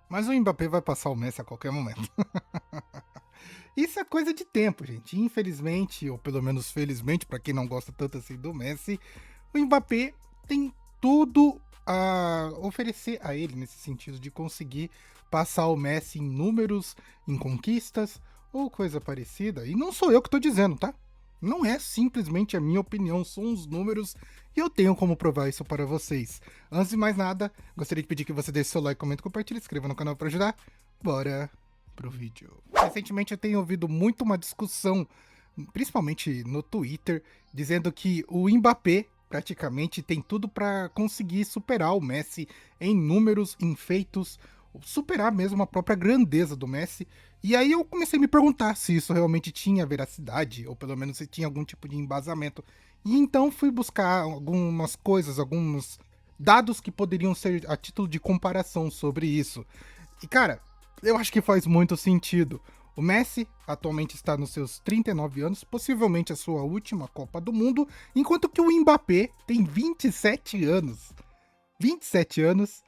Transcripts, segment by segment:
Mas o Mbappé vai passar o Messi a qualquer momento. Isso é coisa de tempo, gente. Infelizmente, ou pelo menos felizmente, para quem não gosta tanto assim do Messi, o Mbappé tem tudo a oferecer a ele nesse sentido de conseguir passar o Messi em números, em conquistas ou coisa parecida. E não sou eu que estou dizendo, tá? Não é simplesmente a minha opinião, são os números e eu tenho como provar isso para vocês. Antes de mais nada, gostaria de pedir que você deixe seu like, comente, compartilhe, se inscreva no canal para ajudar. Bora pro vídeo. Recentemente eu tenho ouvido muito uma discussão, principalmente no Twitter, dizendo que o Mbappé praticamente tem tudo para conseguir superar o Messi em números, em feitos, superar mesmo a própria grandeza do Messi. E aí eu comecei a me perguntar se isso realmente tinha veracidade, ou pelo menos se tinha algum tipo de embasamento. E então fui buscar algumas coisas, alguns dados que poderiam ser a título de comparação sobre isso. E cara, eu acho que faz muito sentido. O Messi atualmente está nos seus 39 anos, possivelmente a sua última Copa do Mundo, enquanto que o Mbappé tem 27 anos. 27 anos,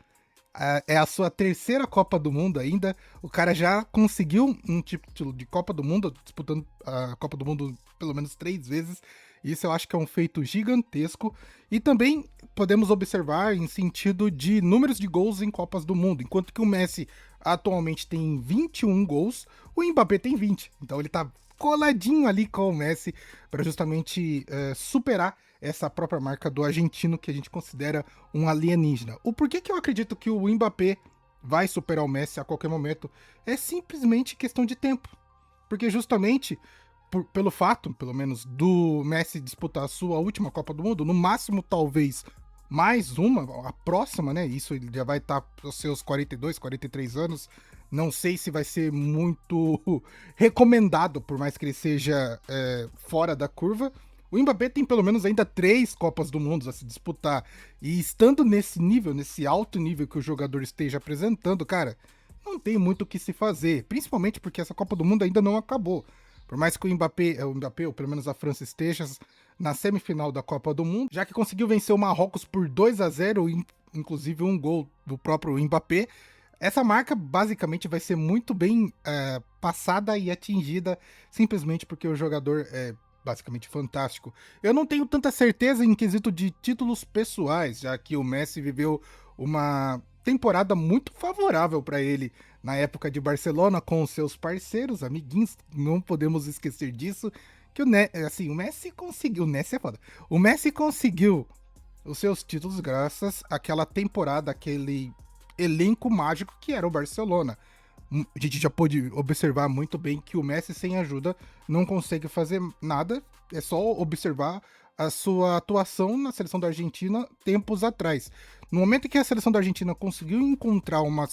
é a sua terceira Copa do Mundo ainda. O cara já conseguiu um título de Copa do Mundo, disputando a Copa do Mundo pelo menos 3 vezes. Isso eu acho que é um feito gigantesco. E também podemos observar em sentido de números de gols em Copas do Mundo. Enquanto que o Messi atualmente tem 21 gols, o Mbappé tem 20. Então ele tá coladinho ali com o Messi para justamente superar essa própria marca do argentino que a gente considera um alienígena. O porquê que eu acredito que o Mbappé vai superar o Messi a qualquer momento é simplesmente questão de tempo. Porque justamente pelo fato, pelo menos, do Messi disputar a sua última Copa do Mundo, no máximo talvez mais uma, a próxima, né? Isso ele já vai estar aos seus 42, 43 anos. Não sei se vai ser muito recomendado, por mais que ele seja fora da curva. O Mbappé tem pelo menos ainda 3 Copas do Mundo a se disputar. E estando nesse nível, nesse alto nível que o jogador esteja apresentando, cara, não tem muito o que se fazer. Principalmente porque essa Copa do Mundo ainda não acabou. Por mais que o Mbappé, ou pelo menos a França, esteja na semifinal da Copa do Mundo, já que conseguiu vencer o Marrocos por 2-0, inclusive um gol do próprio Mbappé, essa marca basicamente vai ser muito bem passada e atingida simplesmente porque o jogador é basicamente fantástico. Eu não tenho tanta certeza em quesito de títulos pessoais, já que o Messi viveu uma temporada muito favorável para ele na época de Barcelona com os seus parceiros, amiguinhos, não podemos esquecer disso, que o Messi conseguiu, o Messi é foda. O Messi conseguiu os seus títulos graças àquela temporada, aquele elenco mágico que era o Barcelona. A gente já pôde observar muito bem que o Messi sem ajuda não consegue fazer nada, é só observar a sua atuação na seleção da Argentina tempos atrás. No momento em que a seleção da Argentina conseguiu encontrar uma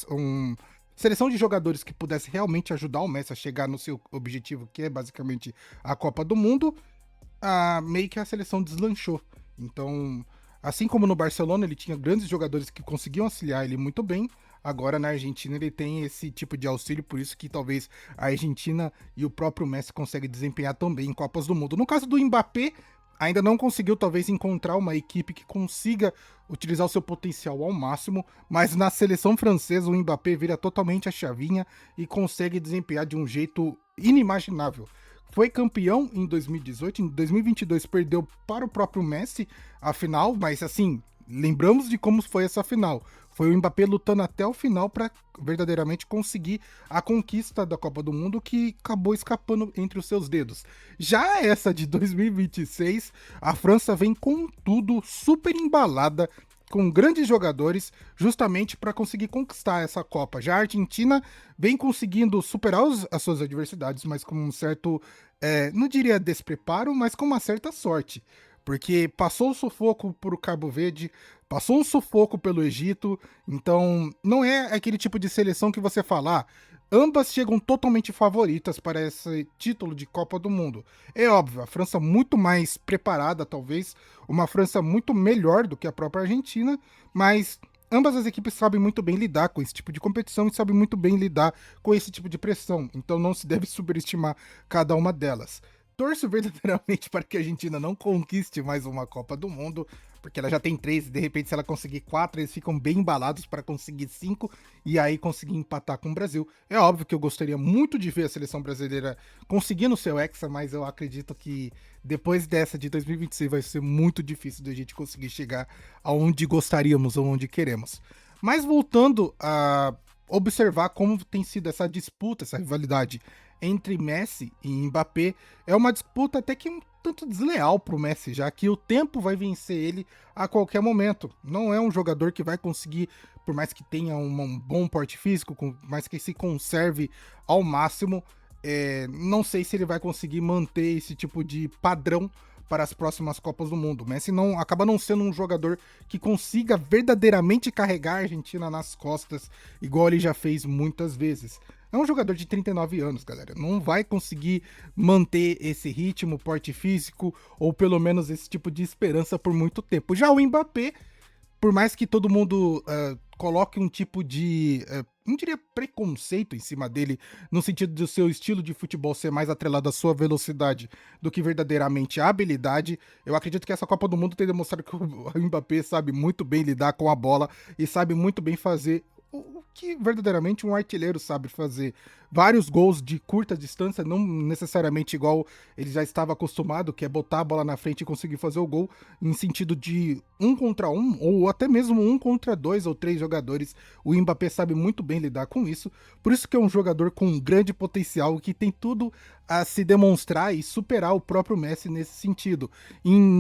seleção de jogadores que pudesse realmente ajudar o Messi a chegar no seu objetivo, que é basicamente a Copa do Mundo, meio que a seleção deslanchou. Então, assim como no Barcelona ele tinha grandes jogadores que conseguiam auxiliar ele muito bem, agora na Argentina ele tem esse tipo de auxílio, por isso que talvez a Argentina e o próprio Messi conseguem desempenhar tão bem em Copas do Mundo. No caso do Mbappé, ainda não conseguiu talvez encontrar uma equipe que consiga utilizar o seu potencial ao máximo, mas na seleção francesa o Mbappé vira totalmente a chavinha e consegue desempenhar de um jeito inimaginável. Foi campeão em 2018, em 2022 perdeu para o próprio Messi a final, mas assim, lembramos de como foi essa final. Foi o Mbappé lutando até o final para verdadeiramente conseguir a conquista da Copa do Mundo que acabou escapando entre os seus dedos. Já essa de 2026, a França vem com tudo, super embalada, com grandes jogadores, justamente para conseguir conquistar essa Copa. Já a Argentina vem conseguindo superar as suas adversidades, mas com um certo, não diria despreparo, mas com uma certa sorte. Porque passou o sufoco por Cabo Verde, passou um sufoco pelo Egito, então não é aquele tipo de seleção que você fala, ambas chegam totalmente favoritas para esse título de Copa do Mundo. É óbvio, a França muito mais preparada, talvez, uma França muito melhor do que a própria Argentina, mas ambas as equipes sabem muito bem lidar com esse tipo de competição e sabem muito bem lidar com esse tipo de pressão, então não se deve superestimar cada uma delas. Torço verdadeiramente para que a Argentina não conquiste mais uma Copa do Mundo, porque ela já tem 3, e de repente se ela conseguir 4, eles ficam bem embalados para conseguir 5 e aí conseguir empatar com o Brasil. É óbvio que eu gostaria muito de ver a seleção brasileira conseguindo o seu Hexa, mas eu acredito que depois dessa de 2026 vai ser muito difícil de a gente conseguir chegar aonde gostaríamos ou onde queremos. Mas voltando a observar como tem sido essa disputa, essa rivalidade entre Messi e Mbappé, é uma disputa até que um tanto desleal pro Messi, já que o tempo vai vencer ele a qualquer momento. Não é um jogador que vai conseguir, por mais que tenha um bom porte físico, por mais que se conserve ao máximo, não sei se ele vai conseguir manter esse tipo de padrão para as próximas Copas do Mundo. O Messi acaba não sendo um jogador que consiga verdadeiramente carregar a Argentina nas costas, igual ele já fez muitas vezes. É um jogador de 39 anos, galera. Não vai conseguir manter esse ritmo, porte físico, ou pelo menos esse tipo de esperança por muito tempo. Já o Mbappé, por mais que todo mundo coloque um tipo de, não diria preconceito em cima dele, no sentido do seu estilo de futebol ser mais atrelado à sua velocidade do que verdadeiramente à habilidade, eu acredito que essa Copa do Mundo tem demonstrado que o Mbappé sabe muito bem lidar com a bola e sabe muito bem fazer o que verdadeiramente um artilheiro sabe fazer. Vários gols de curta distância, não necessariamente igual ele já estava acostumado, que é botar a bola na frente e conseguir fazer o gol, em sentido de 1 contra 1, ou até mesmo 1 contra 2 ou 3 jogadores. O Mbappé sabe muito bem lidar com isso, por isso que é um jogador com um grande potencial, que tem tudo a se demonstrar e superar o próprio Messi nesse sentido.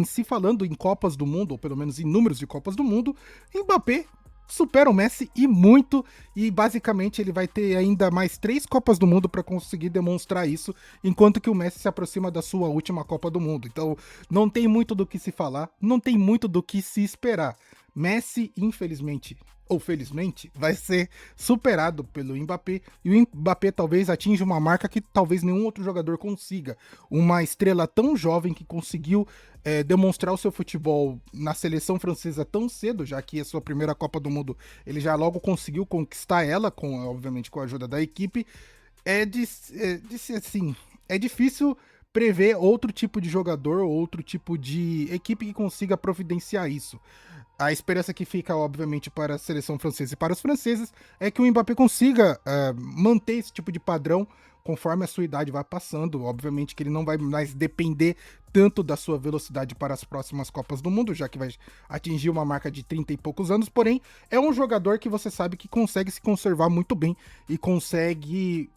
Se falando em Copas do Mundo, ou pelo menos em números de Copas do Mundo, Mbappé supera o Messi e muito, e basicamente ele vai ter ainda mais 3 Copas do Mundo para conseguir demonstrar isso, enquanto que o Messi se aproxima da sua última Copa do Mundo. Então não tem muito do que se falar, não tem muito do que se esperar. Messi, infelizmente ou felizmente, vai ser superado pelo Mbappé, e o Mbappé talvez atinja uma marca que talvez nenhum outro jogador consiga. Uma estrela tão jovem que conseguiu demonstrar o seu futebol na seleção francesa tão cedo, já que é sua primeira Copa do Mundo, ele já logo conseguiu conquistar ela, obviamente com a ajuda da equipe. Assim, é difícil prever outro tipo de jogador, outro tipo de equipe que consiga providenciar isso. A esperança que fica, obviamente, para a seleção francesa e para os franceses é que o Mbappé consiga manter esse tipo de padrão conforme a sua idade vai passando. Obviamente que ele não vai mais depender tanto da sua velocidade para as próximas Copas do Mundo, já que vai atingir uma marca de 30 e poucos anos, porém é um jogador que você sabe que consegue se conservar muito bem e consegue,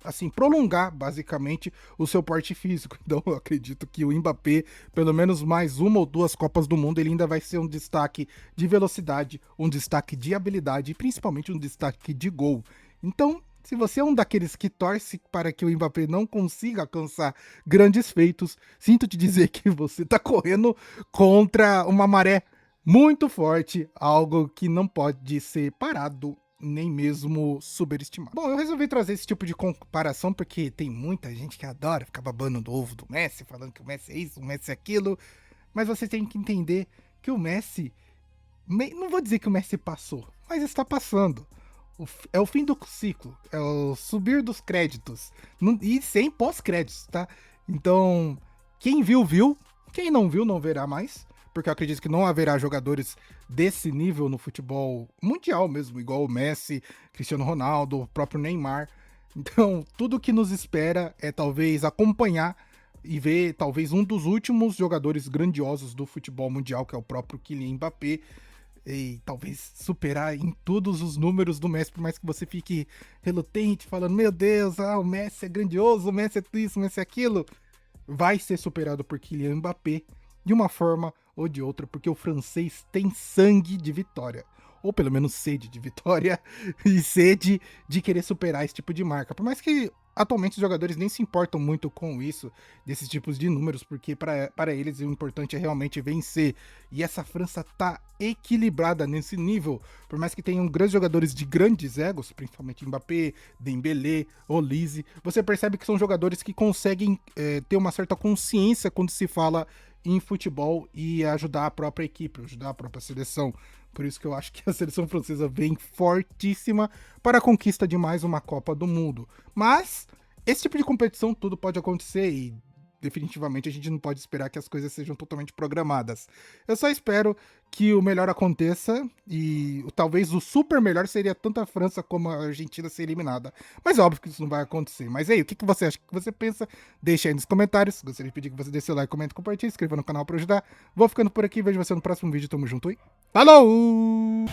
assim, prolongar basicamente o seu porte físico. Então eu acredito que o Mbappé, pelo menos mais 1 ou 2 Copas do Mundo, ele ainda vai ser um destaque de velocidade, um destaque de habilidade e principalmente um destaque de gol. Então, se você é um daqueles que torce para que o Mbappé não consiga alcançar grandes feitos, sinto te dizer que você está correndo contra uma maré muito forte, algo que não pode ser parado nem mesmo superestimado. Bom, eu resolvi trazer esse tipo de comparação porque tem muita gente que adora ficar babando do ovo do Messi, falando que o Messi é isso, o Messi é aquilo, mas você tem que entender que o Messi, não vou dizer que o Messi passou, mas está passando. É o fim do ciclo, é o subir dos créditos, e sem pós-créditos, tá? Então, quem viu, viu, quem não viu, não verá mais, porque eu acredito que não haverá jogadores desse nível no futebol mundial mesmo, igual o Messi, Cristiano Ronaldo, o próprio Neymar. Então, tudo que nos espera é talvez acompanhar e ver talvez um dos últimos jogadores grandiosos do futebol mundial, que é o próprio Kylian Mbappé, e talvez superar em todos os números do Messi, por mais que você fique relutante, falando, meu Deus, o Messi é grandioso, o Messi é isso, o Messi é aquilo, vai ser superado por Kylian Mbappé de uma forma ou de outra, porque o francês tem sangue de vitória, ou pelo menos sede de vitória, e sede de querer superar esse tipo de marca. Por mais que atualmente os jogadores nem se importam muito com isso, desses tipos de números, porque para eles o importante é realmente vencer. E essa França tá equilibrada nesse nível, por mais que tenham grandes jogadores de grandes egos, principalmente Mbappé, Dembélé, Olise, você percebe que são jogadores que conseguem ter uma certa consciência quando se fala em futebol e ajudar a própria equipe, ajudar a própria seleção. Por isso que eu acho que a seleção francesa vem fortíssima para a conquista de mais uma Copa do Mundo. Mas esse tipo de competição tudo pode acontecer e definitivamente a gente não pode esperar que as coisas sejam totalmente programadas. Eu só espero que o melhor aconteça e talvez o super melhor seria tanto a França como a Argentina ser eliminada. Mas é óbvio que isso não vai acontecer. Mas aí, o que você acha? O que você pensa? Deixa aí nos comentários. Gostaria de pedir que você dê seu like, comente, compartilhe, se inscreva no canal para ajudar. Vou ficando por aqui, vejo você no próximo vídeo. Tamo junto e falou!